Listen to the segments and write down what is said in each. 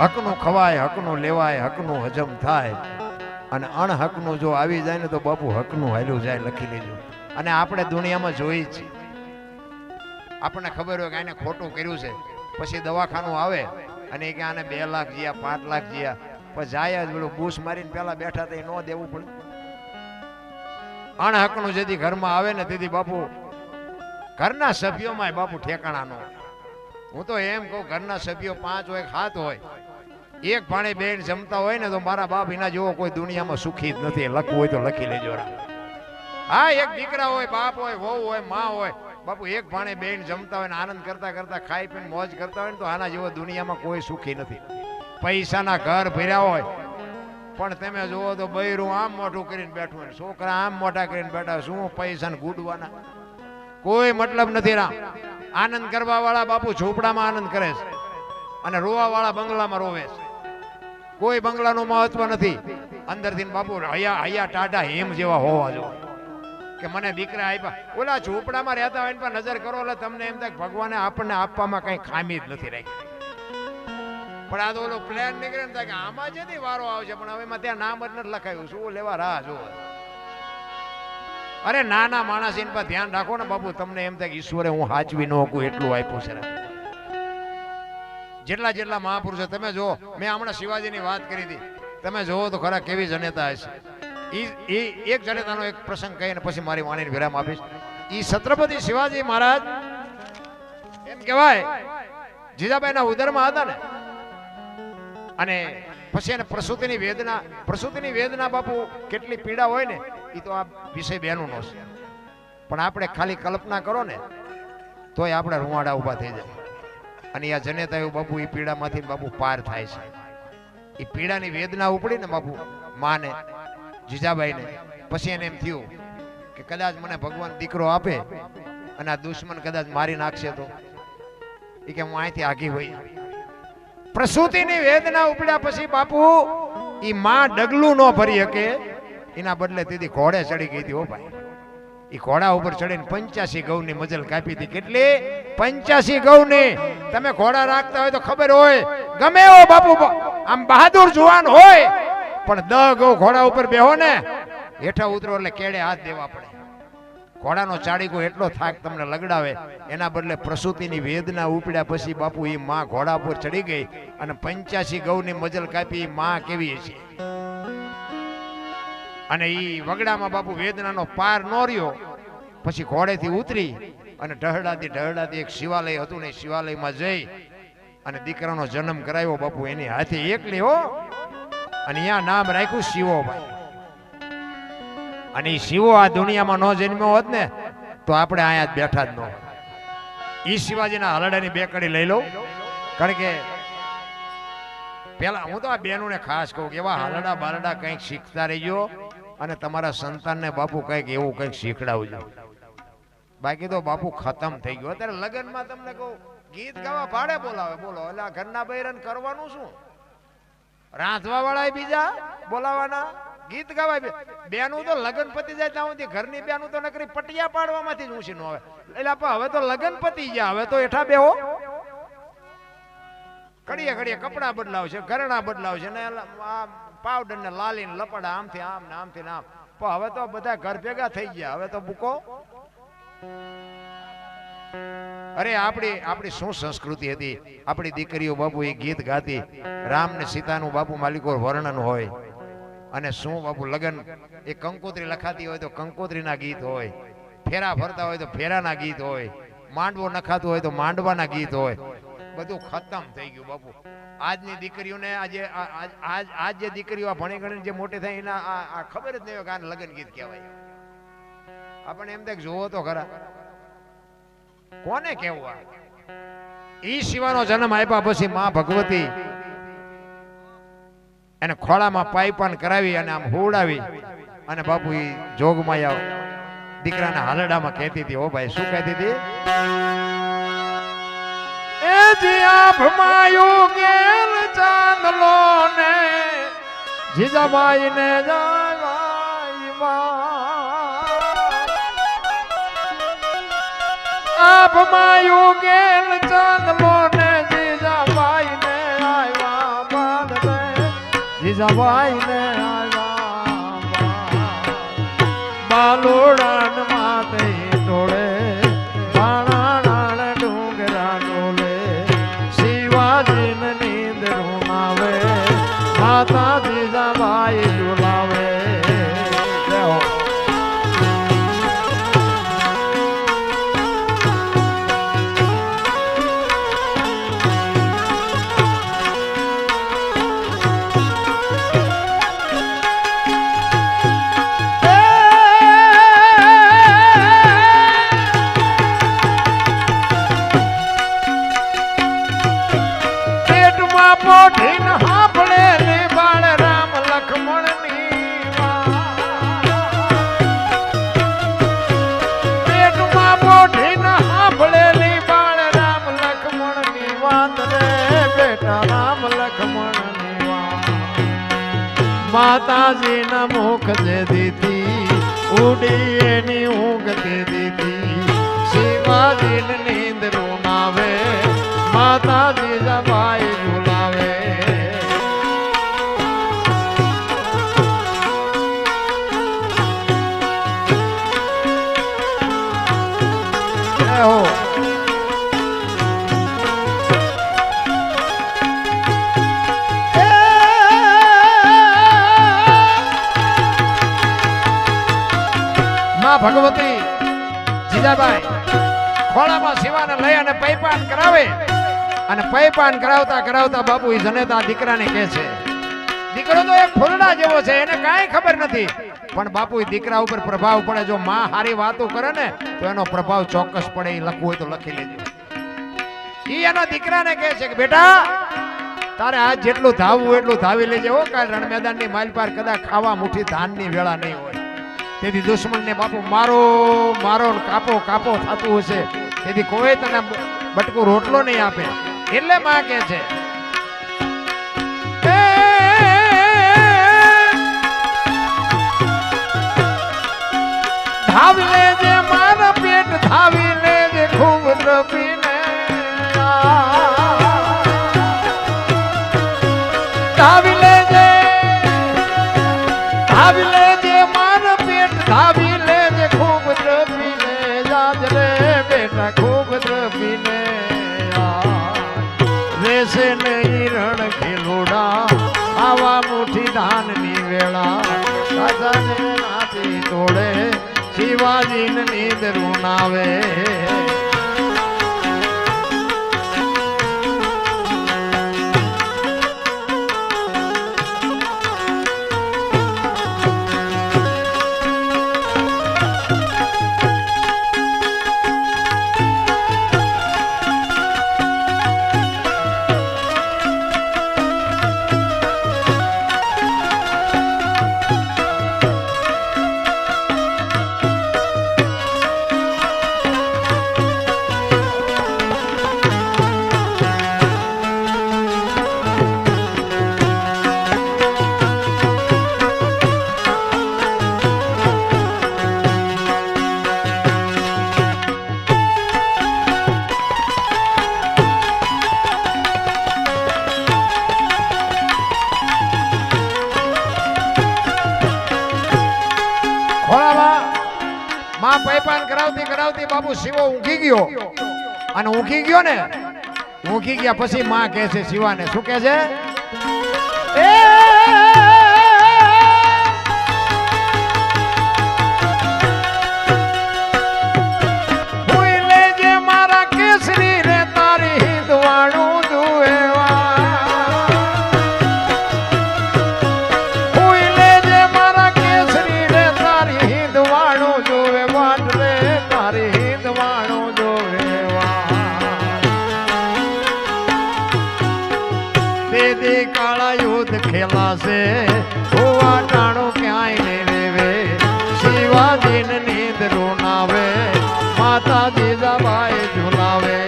હકનું ખવાય, હકનું લેવાય, હકનું હજમ થાય, અને અણહકનું જો આવી જાય ને તો બાપુ હકનું હાલ્યું જાય, લખી લેજો. અને આપણે દુનિયામાં જોઈ છે, આપણને ખબર હોય કે આને ખોટું કર્યું છે, પછી દવાખાનું આવે અને કે આને 2 લાખ જીયા, 5 લાખ જીયા, પછી જાય જ પેલું બૂસ મારીને પેલા બેઠા તો ન દેવું પડે. અણહકનું જેથી ઘરમાં આવે ને તેથી બાપુ ઘરના સભ્યોમાં બાપુ ઠેકાણા ન. હું તો એમ કહું, ઘરના સભ્યો 5 હોય 7 હોય, એક ભાણે બેન જમતા હોય ને તો મારા બાપ એના જેવો કોઈ દુનિયામાં સુખી જ નથી. લખવું હોય તો લખી લેજો. હા, એક દીકરા હોય, બાપ હોય, વહુ હોય, માં હોય, બાપુ એક ભાણે બેન જમતા હોય ને આનંદ કરતા કરતા ખાઈ પીને મોજ કરતા હોય ને તો આના જેવો દુનિયામાં કોઈ સુખી નથી. પૈસાના ઘર ભર્યા હોય પણ તમે જુઓ તો બૈરું આમ મોઢું કરીને બેઠું હોય, છોકરા આમ મોટા કરીને બેઠા. શું પૈસાને ગુડવાના કોઈ મતલબ નથી. રામ આનંદ કરવા વાળા બાપુ ઝૂંપડામાં આનંદ કરે છે અને રોવા વાળા બંગલામાં રોવે છે. કોઈ બંગલાનું મહત્વ નથી. અંદરથી બાપુ હૈયા ટાટા હિમ જેવા હોવા જો કે મને દીકરા આપ્યા. ઓલા ઝૂંપડામાં રહેતા હોય પર નજર કરો એટલે તમને એમ થાય ભગવાને આપણને આપવામાં કઈ ખામી જ નથી રાખી. પણ આ તો ઓલો પ્લેન નીકળે ને થાય કે આમાં જેથી વારો આવશે, પણ હવે ત્યાં નામ જ નથી લખાયું. શું લેવા રાહ જો. અરે નાના માણસ એની પર ધ્યાન રાખો ને બાપુ, તમને એમ થાય કે ઈશ્વરે હું હાચવી ન શકું એટલું આપ્યું છે. જેટલા જેટલા મહાપુરુષો તમે જો, મેં હમણાં શિવાજીની વાત કરી હતી, તમે જોવો તો ખરા કેવી જનેતા હશે. એ એક જનેતાનો એક પ્રસંગ કહીને પછી મારી વાણીને વિરામ આપીશ. ઈ છત્રપતિ શિવાજી મહારાજ એમ કહેવાય જીજાબાઈના ઉદરમાં હતા ને, અને પછી એને પ્રસૂતિની વેદના બાપુ કેટલી પીડા હોય ને એ તો આ વિષય બેનું નો છે. પણ આપણે ખાલી કલ્પના કરો ને તોય આપણે રૂવાડા ઊભા થઈ જાય. અને આ જનેતા બાપુ એ પીડામાંથી બાપુ પાર થાય છે. એ પીડાની વેદના ઉપડી ને બાપુ માને જીજાબાઈને, પછી એને એમ થયું કે કદાચ મને ભગવાન દીકરો આપે અને આ દુશ્મન કદાચ મારી નાખશે તો એ કે હું અહીંથી આગી હોય. પ્રસૂતિની વેદના ઉપડ્યા પછી બાપુ એ માં ડગલું ન ભરી શકે, એના બદલે તેથી ઘોડે ચડી ગઈ હતી. ઓ ભાઈ, એ ઘોડા ઉપર ચડીને 85 ગૌની મજલ કાપી હતી. કેટલી? 85 ગૌની. તમે ઘોડા રાખતા હોય તો ખબર હોય, ગમે એવો બાપુ આમ બહાદુર જુવાન હોય પણ 10 ગૌ ઘોડા ઉપર બેહો ને હેઠા ઉતરો એટલે કેડે હાથ દેવા પડે. ઘોડાનો ચાડીકો એટલો થાક તમને લગડાવે. એના બદલે પ્રસૂતિની વેદના ઉપડ્યા પછી બાપુ એ માં ઘોડા ઉપર ચડી ગઈ અને 85 ગૌની મજલ કાપી. માં કેવી છે. અને ઈ વગડામાં બાપુ વેદનાનો પાર ન રહ્યો. પછી ઘોડેથી ઉતરી અને ઢહડાતી એક શિવાલય હતું ને, શિવાલયમાં જઈ અને દીકરાનો જન્મ કરાવ્યો બાપુ એની હાથે એકલી હો. અને અહીંયા નામ રાખ્યું શિવોભાઈ. અને એ શિવો આ દુનિયામાં ન જન્મ્યો હોત ને તો આપણે અહીંયા જ બેઠા જ ન હોત. ઈ શિવાજીના હલડાની 2 કડી લઈ લઉં, કારણ કે પેલા હું તો આ બહેનોને ખાસ કહું કે એવા હલડા બારડા કંઈક શીખતા રહીજો અને તમારા સંતાનને બાપુ કંઈક એવું કંઈક શીખડાવજો. બાકી તો બાપુ ખતમ થઈ ગયો. અત્યારે લગ્નમાં તમને કહું ગીત ગાવા ભાડે બોલાવે. બોલો એટલે ઘરના બૈરન કરવાનું શું? રાંધવા વાળા બીજા બોલાવાના, ગીત ગાવા બેનું તો લગ્ન પતી જાય ત્યાં સુધી ઘરની બેનું તો નકરી પટિયા પાડવામાંથી જ ઊંચી ન આવે. એટલે હવે તો લગ્ન પતી ગયા, હવે તો એઠા બેહો. ઘડીએ ઘડીએ કપડા બદલાવશે, ઘરેણા બદલાવશે ને પાવડર ને લાલી ને લપડા આમથી આમ ને આમથી આમ. પણ હવે તો બધા ઘર ભેગા થઈ ગયા. હવે તો બુકો. અરે આપણી શું સંસ્કૃતિ હતી. આપણી દીકરીઓ બાપુ એ ગીત ગાતી. રામ ને સીતાનું બાપુ માલિકો વર્ણન હોય. અને શું બાપુ લગન એ કંકોત્રી લખાતી હોય તો કંકોત્રીના ગીત હોય, ફેરા ફરતા હોય તો ફેરાના ગીત હોય, માંડવો નખાતું હોય તો માંડવાના ગીત હોય. બધું ખતમ થઈ ગયું બાપુ. આજની દીકરીઓને આજ જે દીકરીઓ ભણી ગણીને જે મોટી થાય એના આ ખબર જ નહીં હોય કે આને લગન ગીત કહેવાય. આપણે એમ થાય જોવો તો ખરા કોને કેવું. આ ઈ શિવાનો જન્મ આપ્યા પછી માં ભગવતી એને ખોળામાં પાઈપાન કરાવી અને આમ હોડાવી અને બાપુ ઈ જોગમાયા દીકરાના હાલડામાં કહેતી હતી. ઓ ભાઈ શું કહેતી હતી? એ જીયા ભમાયું ગેલ ચાંદલો ને જીજાબાઈ ને ભમાયું ગેલ ચાંદલો ને જીજાબાઈ ને આવ્યા. જીજાબાઈ ને બાલોડાન માતે ડોળે બાણાડાણ ડુંગરા ડોલે શિવાજીને નીંદ રૂણાવે માતા જીજાબાઈ ડોલાવે પોઢીન હાંભળે બાળ રામ લખમણની પેટમાં પોઢીન હાંભળેલી બાળ રામ લખમણની વાત રે બેટા રામ લખમણની વાત માતાજીના મુખ જે દીધી ઉડી એની ઊંઘ તે દીધી શિવાજીને નીંદ રૂનાવે માતાજી જબાઈ ઝુલાવે માં ભગવતી જીજાબાઈ ખોળામાં શિવાને લઈ અને પૈપાન કરાવે અને પૈપાન કરાવતા કરાવતા બાપુ એ જનેતા દીકરાને કહે છે દીકરો તો એક ફૂલડા જેવો છે એને કાંઈ ખબર નથી પણ બાપુ એ દીકરા ઉપર પ્રભાવ પડે જો માં હારી વાતો કરે ને તો એનો પ્રભાવ ચોક્કસ પડે એ લખવું હોય તો લખી લેજો ઈ એના દીકરાને કહે છે કે બેટા તારે આજ જેટલું ધાવવું એટલું ધાવી લેજે હો કાલ રણ મેદાનની માઇલ પાર કદાચ ખાવા મુઠ્ઠી ધાનની વેળા નહીં હોય તેથી દુશ્મનને બાપુ મારો મારો કાપો કાપો થતું હશે તેથી કોઈ તને બટકું રોટલો નહીં આપે એટલે માં કે છે ધાવી લેજે મારા પેટ ધાવી લેજે ખૂબ દ્રપીને ધાવી લેજે મારા પેટ ધાવી લેજે ખૂબ દ્રપીને જાજ રે બેટા ખૂબ દ્રપીને રેસે નહીં રણ ખેલોડા આવા મુઠ્ઠી ધાનની વેળા રાજાને નાથી તોડે શિવાજીને નીંદ રૂનાવે માં પૈપાન કરાવતી કરાવતી બાપુ શિવો ઊંઘી ગયો અને ઊંઘી ગયો ને ઊંઘી ગયા પછી માં કહે છે શિવાને શું કહે છે ભૂઈ લેજે મારા કેસરી રે તારી હિંદવાણું કાળા યુદ્ધ ખેલાશે હોવા ટાણો ક્યાંય નહીં રેવે શિવાજીને નીંદ રૂનાવે માતા જીજાબાઈ ઝુલાવે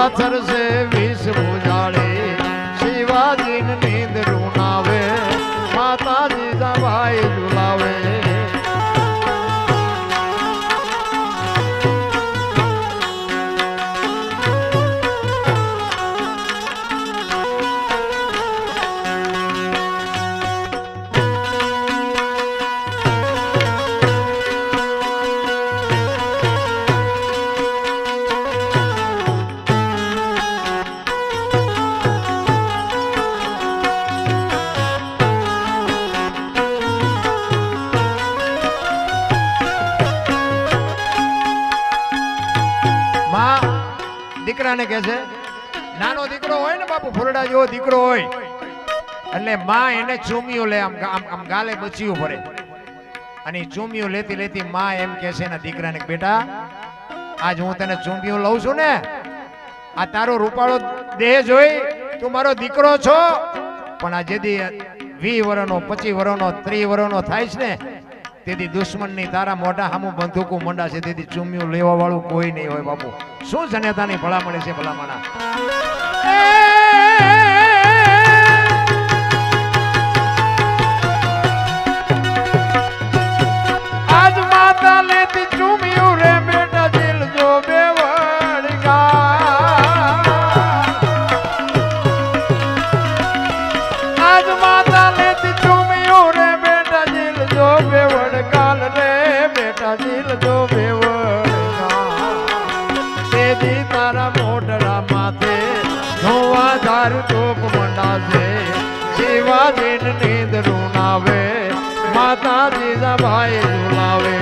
પાથર છે વિષ ભુજાળે શિવાજી નીંદ રૂનાવે માતાજી જવાય ઝુલાવે દીકરાને કહે છે નાનો દીકરો હોય ને બાપુ ફૂલડા જેવો દીકરો હોય એટલે માં એને ચૂમિયું લે આમ ગાલે બચ્યું ભરે અને ચૂમિયું લેતી લેતી માં એમ કહે છે એના દીકરાને બેટા આજ હું તને ચૂમિયું લઉં છું ને આ તારો રૂપાળો દેહ જોઈ તું મારો દીકરો છો પણ આ જેદી 20 વર્ષનો 25 વર્ષનો 30 વર્ષનો થાય છે ને તેથી દુશ્મનની તારા મોઢા સામું બંદૂકો મંડા છે તેથી ચૂમિયું લેવા વાળું કોઈ નહીં હોય બાપુ શું જનેતાની ભલામણી છે ભલામણા આજ માતા લેતી ચૂમિયું રે બેટા દિલ જો બેવડગા આજ માતા લેતી ચૂમિયું રે બેટા દિલ જો બેવડગાલ રે બેટા દિલ જો બેવડગા તેજી તારા મોઢડા માથે ધોવા ધાર ટોપ મંડાશે શિવાજી નીંદ રૂનાવે માતાજી ભાઈ ઝુલાવે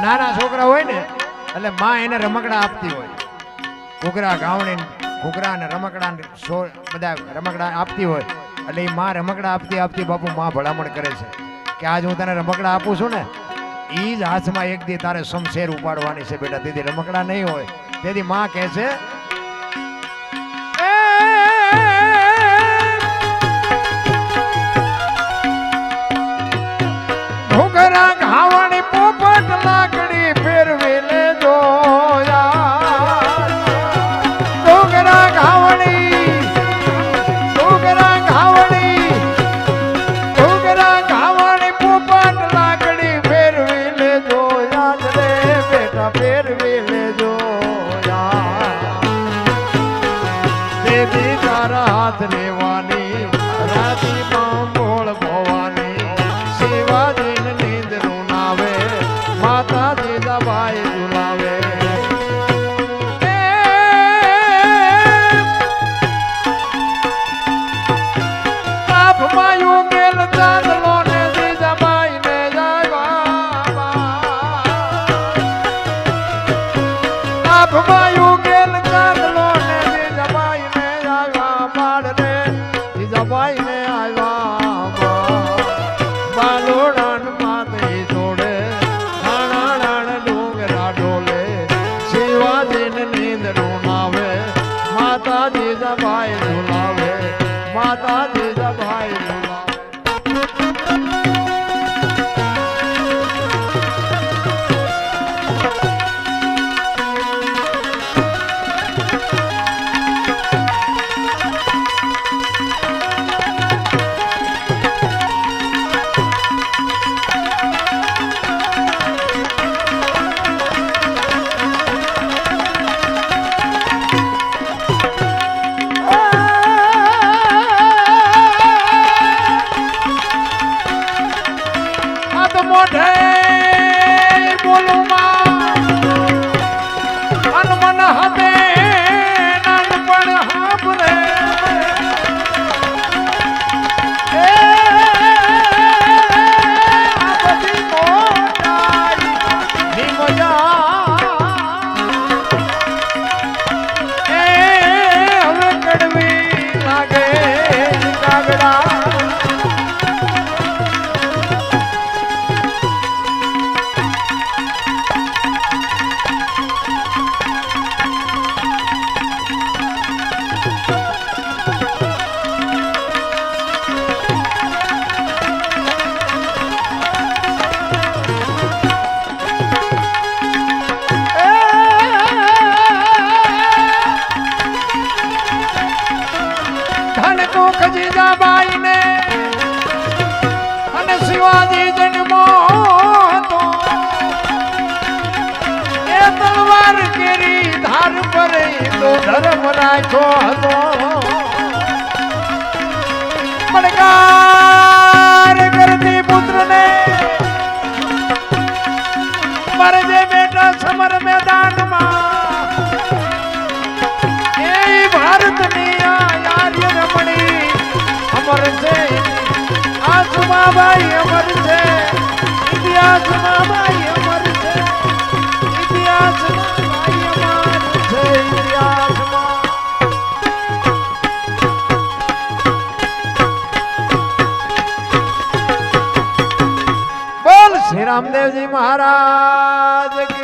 નાના છોકરા હોય ને એટલે માં એને રમકડા આપતી હોય ઘૂઘરા ગાવણી ઘૂઘરા ને રમકડા બધા રમકડા આપતી હોય એટલે એ માં રમકડા આપતી આપતી બાપુ માં ભલામણ કરે છે કે આજ હું તને રમકડા આપું છું ને એ જ હાથમાં એક દી તારે શમશેર ઉપાડવાની છે બેટા તેથી રમકડા નહીં હોય તેથી માં કહે છે ઘૂઘરા ગાવણી પોપટ લાકડી ફેરવી લેજો ઘૂઘરા ગાવણી ઘૂઘરા ગાવણી ઘૂઘરા ગાવણી પોપટ લાકડી ફેરવી લેજો યાદ રે બેટા ફેરવી લેજો દેવી તારા હાથ લેવાની રાતી પાંબોળ ભવાની શિવાજી માતાજી દબાઈ ઝુલાવે આપમાં યુગેલ ચાંદલો ને જીજાબાઈ ને આપમાં યુગેલ ચાંદલો ને જીજાબાઈ ને આવ્યા બાળ રે જીજાબાઈ ને આવ્યા બાલોડાન માતે જોડે માતાજી ભાઈ ઝુલાવે માતાજી ભાઈ ઝુલાવે હતે નાનપણ હાંભળે ખજીજાબાઈ ને અને શિવાજી જન્મો હતો એ તલવાર કેરી ધાર પર તો ધર્મ રાખ્યો હતો પડકાર કરતી પુત્ર ને મરજે બેટા સમર મેદાનમાં એ ભારતની આર્ય રમણી અમર છે આસમા ભાઈ અમર છે ઇતિહાસમાં ભાઈ અમર છે ઇતિહાસમાં ભાઈ અમર છે ઇતિહાસમાં બોલ શ્રી રામદેવજી મહારાજ